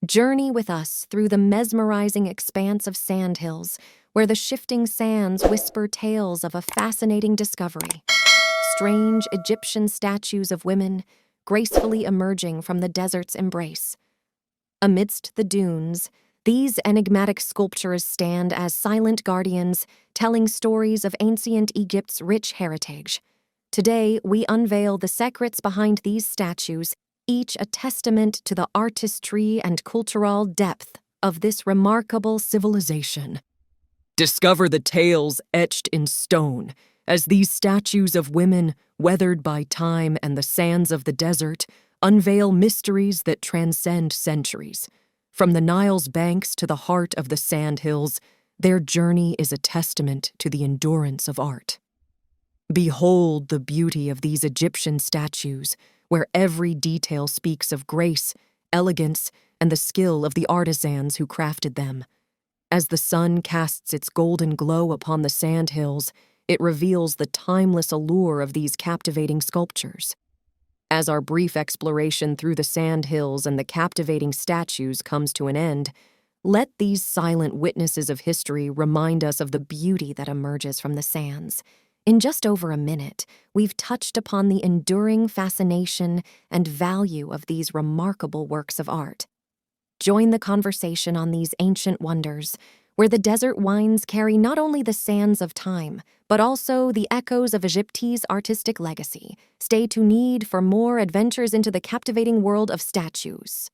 Journey with us through the mesmerizing expanse of sandhills, where the shifting sands whisper tales of a fascinating discovery. Strange Egyptian statues of women gracefully emerging from the desert's embrace. Amidst the dunes, these enigmatic sculptures stand as silent guardians, telling stories of ancient Egypt's rich heritage. Today, we unveil the secrets behind these statues, each a testament to the artistry and cultural depth of this remarkable civilization. Discover the tales etched in stone, as these statues of women, weathered by time and the sands of the desert, unveil mysteries that transcend centuries. From the Nile's banks to the heart of the sandhills, their journey is a testament to the endurance of art. Behold the beauty of these Egyptian statues, where every detail speaks of grace, elegance, and the skill of the artisans who crafted them. As the sun casts its golden glow upon the sandhills, it reveals the timeless allure of these captivating sculptures. As our brief exploration through the sandhills and the captivating statues comes to an end, let these silent witnesses of history remind us of the beauty that emerges from the sands. In just over a minute, we've touched upon the enduring fascination and value of these remarkable works of art. Join the conversation on these ancient wonders, where the desert wines carry not only the sands of time, but also the echoes of Egypt's artistic legacy. Stay tuned for more adventures into the captivating world of statues.